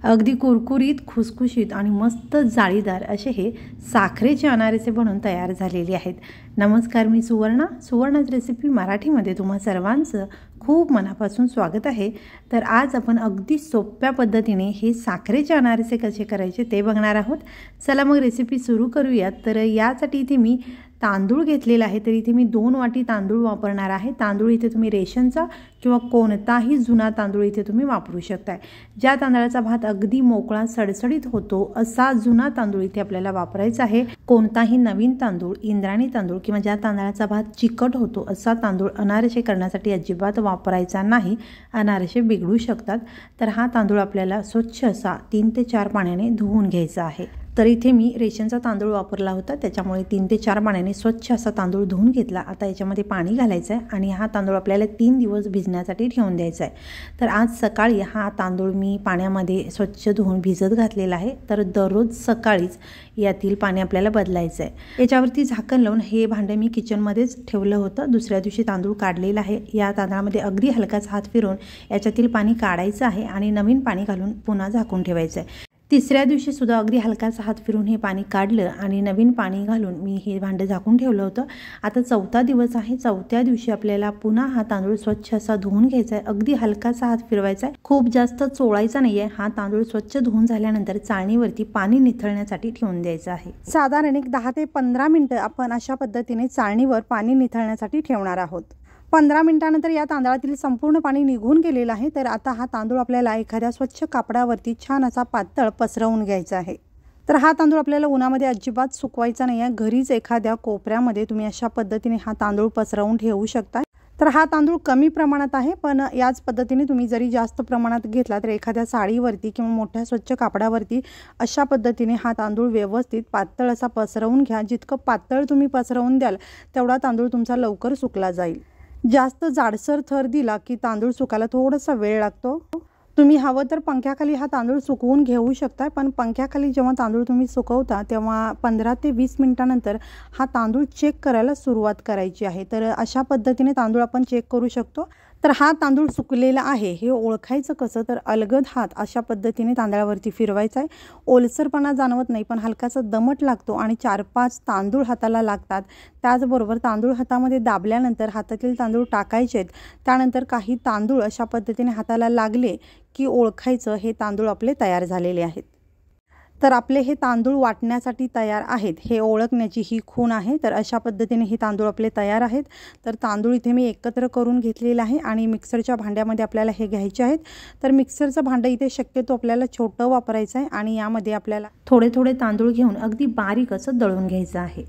अगदी कुरकुरीत, खुसखुशीत आणि मस्त जाळीदार असे हे साखरेचे अनारसे बनून तयार झालेले आहेत। नमस्कार, मी सुवर्णाच रेसिपी मराठीमध्ये तुम्हा सर्वांचं खूप मनापासून स्वागत आहे। तर आज आपण अगदी सोप्या पद्धतीने हे साखरेचे अनारसे कसे करायचे ते बघणार आहोत। चला मग रेसिपी सुरू करूयात। तर यासाठी इथे मी तांदूळ घेतलेला आहे। तर इथे मी 2 वाटी तांदूळ वापरणार आहे। तांदूळ इथे तुम्ही रेशनचा किंवा कोणताही जुना तांदूळ इथे तुम्ही वापरू शकता। ज्या तांदळाचा भात अगदी मोकळा सडसडीत होतो असा जुना तांदूळ इथे आपल्याला वापरायचा आहे। कोणताही नवीन तांदूळ, इंद्रायणी तांदूळ किंवा ज्या तांदळाचा भात चिकट होतो असा तांदूळ अनारसे करण्यासाठी अजिबात वापरायचा नाही, अनारसे बिघडू शकतात। तर हा तांदूळ आपल्याला स्वच्छ असा 3 ते 4 पाण्याने धुवून घ्यायचा आहे। तर इथे मी रेशनचा तांदूळ वापरला होता, त्याच्यामुळे 3 ते 4 पाण्याने स्वच्छ असा तांदूळ धुवून घेतला। आता याच्यामध्ये पाणी घालायचं आहे आणि हा तांदूळ आपल्याला 3 दिवस भिजण्यासाठी ठेवून द्यायचा आहे। तर आज सकाळी हा तांदूळ मी पाण्यामध्ये स्वच्छ धुवून भिजत घातलेला आहे। तर दररोज सकाळीच यातील पाणी आपल्याला बदलायचं आहे। याच्यावरती झाकण लावून हे भांडे मी किचनमध्येच ठेवलं होतं। दुसऱ्या दिवशी तांदूळ काढलेला आहे। या तांदळामध्ये अगदी हलकाच हात फिरवून याच्यातील पाणी काढायचं आहे आणि नवीन पाणी घालून पुन्हा झाकून ठेवायचं आहे। तिसऱ्या दिवशी सुद्धा अगदी हलकासा हात फिरून हे पाणी काढलं आणि नवीन पाणी घालून मी हे भांडं झाकून ठेवलं होतं। आता 4था दिवस आहे। 4थ्या दिवशी आपल्याला पुन्हा हा तांदूळ स्वच्छ असा धुवून घ्यायचा आहे। अगदी हलकासा हात फिरवायचा आहे, खूप जास्त चोळायचा नाहीये। हा तांदूळ स्वच्छ धुवून झाल्यानंतर चाळणीवरती पाणी निथळण्यासाठी ठेवून द्यायचं आहे। साधारण एक 10 ते 15 मिनिटं आपण अशा पद्धतीने चाळणीवर पाणी निथळण्यासाठी ठेवणार आहोत। 15 मिनिटांनंतर या तांदळातील संपूर्ण पाणी निघून गेलेलं आहे। तर आता हा तांदूळ आपल्याला एखाद्या स्वच्छ कापडावरती छान असा पातळ पसरवून घ्यायचा आहे। तर हा तांदूळ आपल्याला उन्हामध्ये अजिबात सुकवायचा नाही आहे। घरीच एखाद्या कोपऱ्यामध्ये तुम्ही अशा पद्धतीने हा तांदूळ पसरवून ठेवू शकता। तर हा तांदूळ कमी प्रमाणात आहे, पण याच पद्धतीने तुम्ही जरी जास्त प्रमाणात घेतला तर एखाद्या साडीवरती किंवा मोठ्या स्वच्छ कापडावरती अशा पद्धतीने हा तांदूळ व्यवस्थित पातळ असा पसरवून घ्या। जितकं पातळ तुम्ही पसरवून द्याल तेवढा तांदूळ तुमचा लवकर सुकला जाईल। जास्त जाडसर थर दिला की तांदूळ सुकायला थोडासा वेळ लागतो। तुम्ही हवं तर पंख्याखाली हा तांदूळ सुकवून घेऊ शकता, पण पंख्याखाली जेव्हा तांदूळ तुम्ही सुकवता तेव्हा 15 ते 20 मिनिटांनंतर हा तांदूळ चेक करायला सुरुवात करायची आहे। तर अशा पद्धतीने तांदूळ आपण चेक करू शकतो। तर हा तांदूळ सुकलेला आहे हे ओळखायचं कसं, तर अलगद हात अशा पद्धतीने तांदळावरती फिरवायचा आहे। ओलसरपणा जाणवत नाही, पण हलकासा दमट लागतो आणि 4-5 तांदूळ हाताला लागतात। त्याचबरोबर तांदूळ हातामध्ये दाबल्यानंतर हातातील तांदूळ टाकायचे आहेत। त्यानंतर काही तांदूळ अशा पद्धतीने हाताला लागले की ओळखायचं हे तांदूळ आपले तयार झालेले आहेत। तर आपले हे तांदूळ वाटण्यासाठी तयार आहेत हे ओळखण्याची ही खूण आहे। तर अशा पद्धतीने हे तांदूळ आपले तयार आहेत। तर तांदूळ इथे मी एकत्र करून घेतलेला आहे आणि मिक्सरच्या भांड्यामध्ये आपल्याला हे घ्यायचे आहेत। तर मिक्सरचं भांडं इथे शक्यतो आपल्याला छोटं वापरायचं आहे आणि यामध्ये आपल्याला थोडे थोडे तांदूळ घेऊन अगदी बारीक असं दळून घ्यायचं आहे।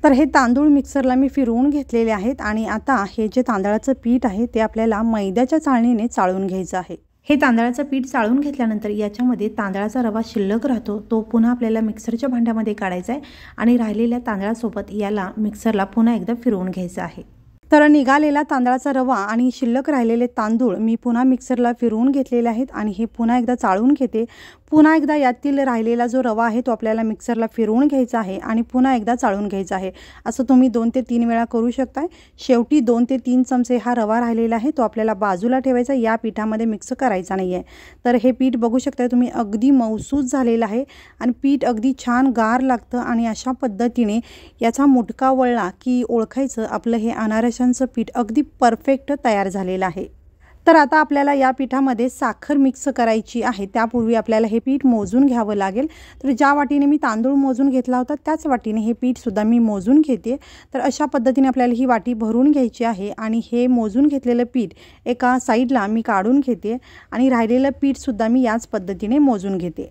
तर हे तांदूळ मिक्सरला मी फिरवून घेतलेले आहेत आणि आता हे जे तांदळाचं पीठ आहे ते आपल्याला मैद्याच्या चाळणीने चाळून घ्यायचं आहे। हे तांदळाचं पीठ चाळून घेतल्यानंतर याच्यामध्ये तांदळाचा रवा शिल्लक राहतो, तो पुन्हा आपल्याला मिक्सरच्या भांड्यामध्ये काढायचा आहे आणि राहिलेल्या तांदळासोबत याला मिक्सरला पुन्हा एकदा फिरवून घ्यायचं आहे। तर निघालेला तांदळाचा रवा आणि शिल्लक राहिलेले तांदूळ मी पुन्हा मिक्सरला फिरवून घेतलेले आहेत आणि हे पुन्हा एकदा चाळून घेते। पुन्हा एकदा यातील राहिलेला जो रवा आहे तो आपल्याला मिक्सरला फिरवून घ्यायचा आहे आणि पुन्हा एकदा चाळून घ्यायचा आहे। असं तुम्ही 2 ते 3 वेळा करू शकताय। शेवटी 2 ते 3 चमचे हा रवा राहिलेला आहे तो आपल्याला बाजूला ठेवायचा, या पिठामध्ये मिक्स करायचा नाही आहे। तर हे पीठ बघू शकता तुम्ही अगदी मऊसूत झालेलं आहे आणि पीठ अगदी छान गार लागतं आणि अशा पद्धतीने याचा मुटका वळला की ओळखायचं आपलं हे अनारशांचं पीठ अगदी परफेक्ट तयार झालेलं आहे। तर आता आपल्याला या पिठामध्ये साखर मिक्स करायची आहे। त्यापूर्वी आपल्याला हे पीठ मोजून घ्यावं लागेल। तर ज्या वाटीने मी तांदूळ मोजून घेतला होता त्याच वाटीने हे पीठ सुद्धा मी मोजून घेते। तर अशा पद्धतीने आपल्याला ही वाटी भरून घ्यायची आहे आणि हे मोजून घेतलेलं पीठ एका साईडला मी काढून घेते आणि राहिलेलं पीठ सुद्धा मी याच पद्धतीने मोजून घेते।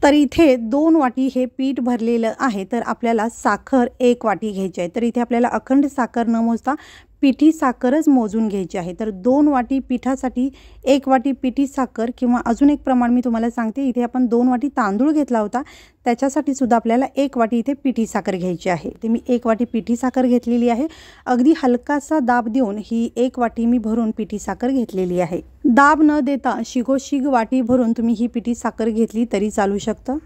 तर इथे 2 वाटी हे पीठ भरलेलं आहे। तर आपल्याला साखर 1 वाटी घ्यायची आहे। तर इथे आपल्याला अखंड साखर न मोजता पिठी साखरच मोजून घ्यायची आहे। तर 2 वाटी पिठासाठी 1 वाटी पिठी साखर किंवा अजून एक प्रमाण मी तुम्हाला सांगते, इथे आपण 2 वाटी तांदूळ घेतला होता त्याच्यासाठी सुद्धा आपल्याला 1 वाटी इथे पिठी साखर घ्यायची आहे। ते मी 1 वाटी पिठी साखर घेतलेली आहे। अगदी हलकासा दाब देऊन ही 1 वाटी मी भरून पिठी साखर घेतलेली आहे। दाब न देता शिगोशिग वाटी भरून तुम्ही ही पिठी साखर घेतली तरी चालू शकतं।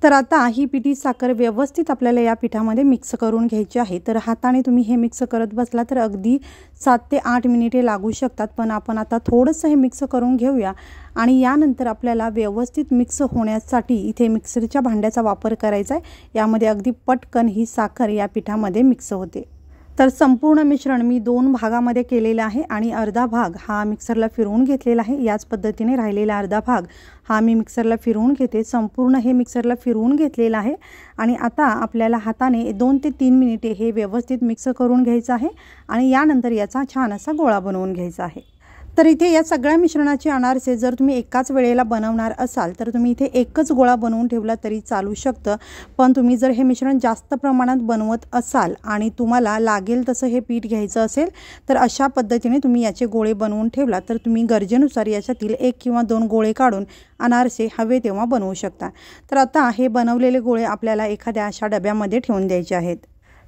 तर आता ही पिठी साखर व्यवस्थित आपल्याला या पिठामध्ये मिक्स करून घ्यायची आहे। तर हाताने तुम्ही हे मिक्स करत बसला तर अगदी 7 ते 8 मिनिटे लागू शकतात, पण आपण आता थोडंसं हे मिक्स करून घेऊया आणि यानंतर आपल्याला व्यवस्थित मिक्स होण्यासाठी इथे मिक्सरच्या भांड्याचा वापर करायचा आहे। यामध्ये अगदी पटकन ही साखर या पिठामध्ये मिक्स होते। तर संपूर्ण मिश्रण मी 2 भागामध्ये केलेलं आहे आणि अर्धा भाग हा मिक्सरला फिरवून घेतलेला आहे। याच पद्धतीने राहिलेला अर्धा भाग हा मी मिक्सरला फिरवून घेते। संपूर्ण हे मिक्सरला फिरवून घेतलेलं आहे आणि आता आपल्याला हाताने 2 ते 3 मिनिटे हे व्यवस्थित मिक्स करून घ्यायचं आहे आणि यानंतर याचा छान असा गोळा बनवून घ्यायचा आहे। तर इथे या सगळ्या मिश्रणाचे अनारसे जर तुम्ही एकाच वेळेला बनवणार असाल तर तुम्ही इथे एकच गोळा बनवून ठेवला तरी चालू शकतं, पण तुम्ही जर हे मिश्रण जास्त प्रमाणात बनवत असाल आणि तुम्हाला लागेल तसं हे पीठ घ्यायचं असेल तर अशा पद्धतीने तुम्ही याचे गोळे बनवून ठेवला तर तुम्ही गरजेनुसार याच्यातील 1 किंवा 2 गोळे काढून अनारसे हवे तेव्हा बनवू शकता। तर आता हे बनवलेले गोळे आपल्याला एखाद्या अशा डब्यामध्ये ठेवून द्यायचे आहेत।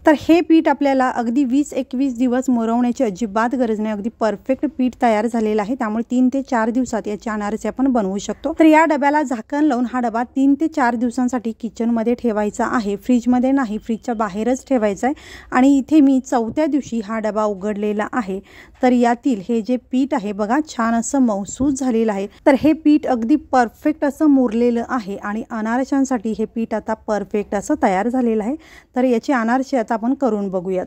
तर हे पीठ आपल्याला अगदी 20-21 दिवस मुरवण्याची अजिबात गरज नाही, अगदी परफेक्ट पीठ तयार झालेलं आहे। त्यामुळे 3 ते 4 दिवसात याचे अनारसे आपण बनवू शकतो। तर या डब्याला झाकण लावून हा डबा 3 ते 4 दिवसांसाठी किचनमध्ये ठेवायचा आहे, फ्रीजमध्ये नाही, फ्रीजच्या बाहेरच ठेवायचा आहे। आणि इथे मी 4थ्या दिवशी हा डबा उघडलेला आहे तर यातील हे जे पीठ आहे बघा छान असं मऊसूत झालेलं आहे। तर हे पीठ अगदी परफेक्ट असं मुरलेलं आहे आणि अनारशांसाठी हे पीठ आता परफेक्ट असं तयार झालेलं आहे। तर याचे अनारसे आता आपण करून बघूयात।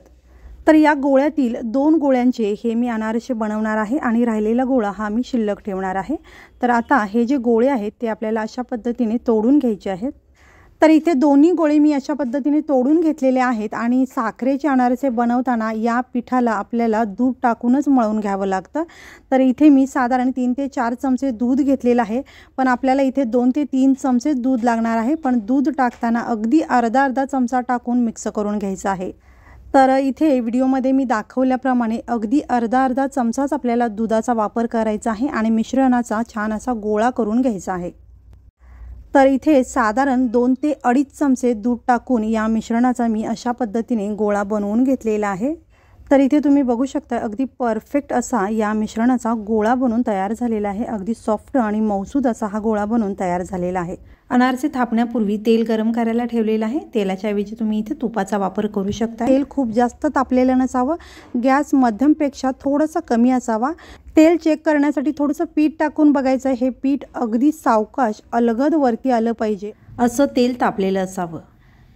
तर या गोळ्यातील 2 गोळ्यांचे हे मी अनारसे बनवणार आहे आणि राहिलेला गोळा हा मी शिल्लक ठेवणार आहे। तर आता हे जे गोळे आहेत ते आपल्याला अशा पद्धतीने तोडून घ्यायचे आहेत। तर इथे दोन्ही गोळे मी अशा पद्धतीने तोडून घेतलेले आहेत आणि साखरेचे अनारसे बनवताना या पिठाला आपल्याला दूध टाकूनच मळून घ्यावं लागतं। तर इथे मी साधारण 3 ते 4 चमचे दूध घेतलेलं आहे, पण आपल्याला इथे 2 ते 3 चमचे दूध लागणार आहे, पण दूध टाकताना अगदी अर्धा चमचा टाकून मिक्स करून घ्यायचं आहे। तर इथे व्हिडिओमध्ये मी दाखवल्याप्रमाणे अगदी अर्धा चमचाच आपल्याला दुधाचा वापर करायचा आहे आणि मिश्रणाचा छान असा गोळा करून घ्यायचा आहे। तर इथे साधारण 2 ते 2.5 चमचे दूध टाकून या मिश्रणाचा मी अशा पद्धतीने गोळा बनवून घेतलेला आहे। तर इथे तुम्ही बघू शकता अगदी परफेक्ट असा या मिश्रणाचा गोळा बनून तयार झालेला आहे। अगदी सॉफ्ट आणि मऊसूद असा हा गोळा बनून तयार झालेला आहे। अनारसे थापण्यापूर्वी तेल गरम करायला ठेवलेलं आहे। तेलाच्या ऐवजी तुम्ही इथे तुपाचा वापर करू शकता। तेल खूप जास्त तापलेलं नसावं, गॅस मध्यमपेक्षा थोडंसं कमी असावा। तेल चेक करण्यासाठी थोडंसं पीठ टाकून बघायचं, हे पीठ अगदी सावकाश अलगद वरती आलं पाहिजे असं तेल तापलेलं असावं।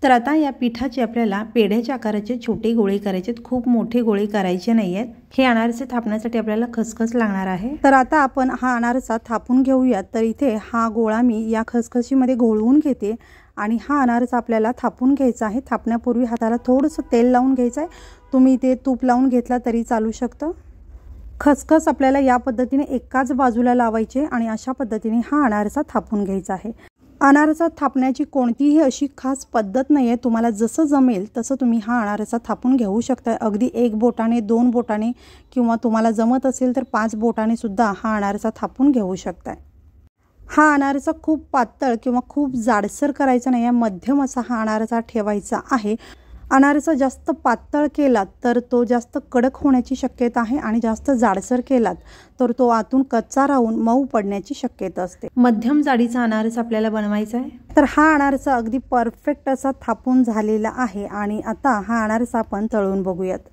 तर आता या पिठाचे आपल्याला पेढ्याच्या आकाराचे छोटे गोळे करायचे आहेत, खूप मोठे गोळे करायचे नाही आहेत। हे अनारसे थापण्यासाठी आपल्याला खसखस लागणार आहे। तर आता आपण हा अनारसा थापून घेऊयात। तर इथे हा गोळा मी या खसखशीमध्ये घोळवून घेते आणि हा अनारसा आपल्याला थापून घ्यायचा आहे। थापण्यापूर्वी हाताला थोडंसं तेल लावून घ्यायचं आहे, तुम्ही ते तूप लावून घेतला तरी चालू शकतं। खसखस आपल्याला या पद्धतीने एकाच बाजूला लावायचे आणि अशा पद्धतीने हा अनारसा थापून घ्यायचा आहे। अनारसा थापण्याची कोणतीही अशी खास पद्धत नाही आहे, तुम्हाला जसं जमेल तसं तुम्ही हा अनारसा थापून घेऊ शकता। अगदी 1 बोटाने 2 बोटाने किंवा तुम्हाला जमत असेल तर 5 बोटाने सुद्धा हा अनारसा थापून घेऊ शकता। हा अनारसा खूप पातळ किंवा खूप जाडसर करायचा नाही आहे, मध्यम असा हा अनारसा ठेवायचा आहे। अनारसा जास्त पातळ केलात तर तो जास्त कडक होण्याची शक्यता आहे आणि जास्त जाडसर केलात तर तो आतून कच्चा राहून मऊ पडण्याची शक्यता असते। मध्यम जाडीचा अनारसा आपल्याला बनवायचा आहे। तर हा अनारसा अगदी परफेक्ट असा थापून झालेला आहे आणि आता हा अनारसा आपण तळून बघूयात।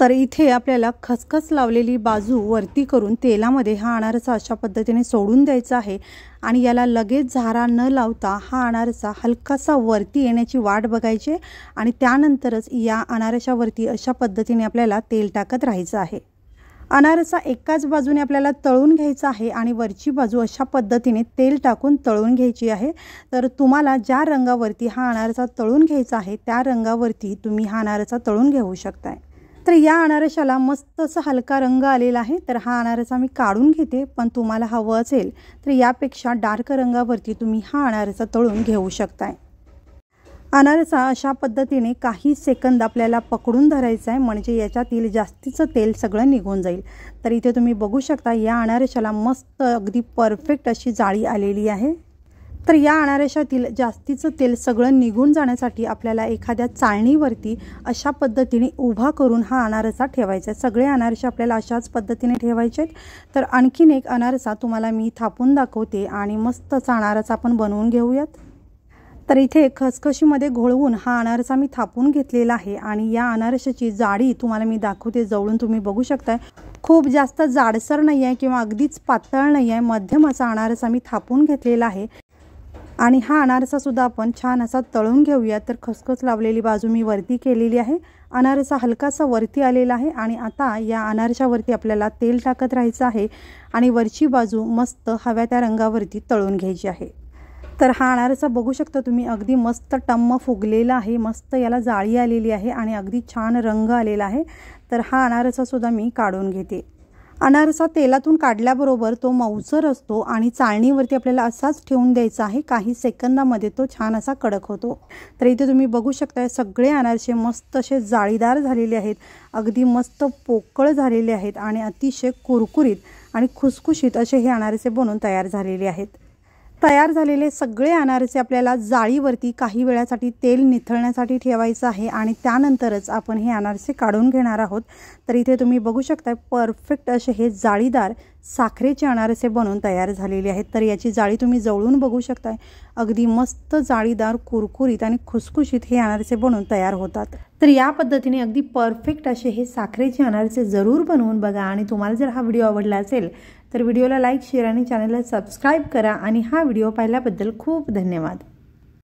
तर इथे आपल्याला खसखस लावलेली बाजू वरती करून तेलामध्ये हा अनारसा अशा पद्धतीने सोडून द्यायचा आहे आणि याला लगेच झारा न लावता हा अनारसा हलकासा वरती येण्याची वाट बघायची आणि त्यानंतरच या अनारशावरती अशा पद्धतीने आपल्याला तेल टाकत राहायचं आहे। अनारसा एकाच बाजूने आपल्याला तळून घ्यायचा आहे आणि वरची बाजू अशा पद्धतीने तेल टाकून तळून घ्यायची आहे। तर तुम्हाला ज्या रंगावरती हा अनारसा तळून घ्यायचा आहे त्या रंगावरती तुम्ही हा अनारसा तळून घेऊ शकताय। तर या अनारशाला मस्त असा हलका रंग आलेला आहे। तर हा अनारसा मी काढून घेते, पण तुम्हाला हवं असेल तर यापेक्षा डार्क रंगावरती तुम्ही हा अनारसा तळून घेऊ शकताय। अनारसा अशा पद्धतीने काही सेकंद आपल्याला पकडून धरायचा आहे, म्हणजे याच्यातील जास्तीचं तेल सगळं निघून जाईल। तर इथे तुम्ही बघू शकता या अनारशाला मस्त अगदी परफेक्ट अशी जाळी आलेली आहे। तर या अनारशातील जास्तीचं तेल सगळं निघून जाण्यासाठी आपल्याला एखाद्या चाळणीवरती अशा पद्धतीने उभा करून हा अनारसा ठेवायचा आहे। सगळे अनारसे आपल्याला अशाच पद्धतीने ठेवायचे आहेत। तर आणखीन एक अनारसा तुम्हाला मी थापून दाखवते आणि मस्त असा अनारसा आपण बनवून घेऊयात। तर इथे खसखशीमध्ये घोळवून हा अनारसा मी थापून घेतलेला आहे आणि या अनारसाची जाडी तुम्हाला मी दाखवते जवळून, तुम्ही बघू शकताय। खूप जास्त जाडसर नाही आहे किंवा अगदीच पातळ नाही आहे, मध्यम असा अनारसा मी थापून घेतलेला आहे। आणि हा अनारसा सुद्धा आपण छान असा तळून घेऊया। तर खसखस लावलेली बाजू मी वरती केलेली आहे, अनारसा हलकासा वरती आलेला आहे आणि आता या अनारशावरती आपल्याला तेल टाकत राहायचं आहे आणि वरची बाजू मस्त हव्या त्या रंगावरती तळून घ्यायची आहे। तर हा अनारसा बघू शकता तुम्ही, अगदी मस्त टम्म फुगलेला आहे, मस्त याला जाळी आलेली आहे आणि अगदी छान रंग आलेला आहे। तर हा अनारसा सुद्धा मी काढून घेते। अनारसा तेलातून काढल्याबरोबर तो मऊसर असतो आणि चाळणीवरती आपल्याला असाच ठेवून द्यायचा आहे, काही सेकंदामध्ये तो छान असा कडक होतो। तर इथे तुम्ही बघू शकता सगळे अनारसे मस्त असे जाळीदार झालेले आहेत, अगदी मस्त पोकळ झालेले आहेत आणि अतिशय कुरकुरीत आणि खुसखुशीत असे हे अनारसे बनून तयार झालेले आहेत। तयार झालेले सगळे अनारसे आपल्याला जाळीवरती काही वेळासाठी तेल निथळण्यासाठी ठेवायचं आहे आणि त्यानंतरच आपण हे अनारसे काढून घेणार आहोत। तर इथे तुम्ही बघू शकता परफेक्ट असे हे जाळीदार साखरेचे अनारसे बनून तयार झालेले आहेत। तर याची जाळी तुम्ही जवळून बघू शकता, अगदी मस्त जाळीदार कुरकुरीत आणि खुसखुशीत हे अनारसे बनून तयार होतात। तर या पद्धतीने अगदी परफेक्ट असे हे साखरेचे अनारसे जरूर बनवून बघा आणि तुम्हाला जर हा व्हिडिओ आवडला असेल तर व्हिडिओला लाईक, शेअर आणि चॅनलला सबस्क्राईब करा आणि हा व्हिडिओ पाहिल्याबद्दल खूप धन्यवाद।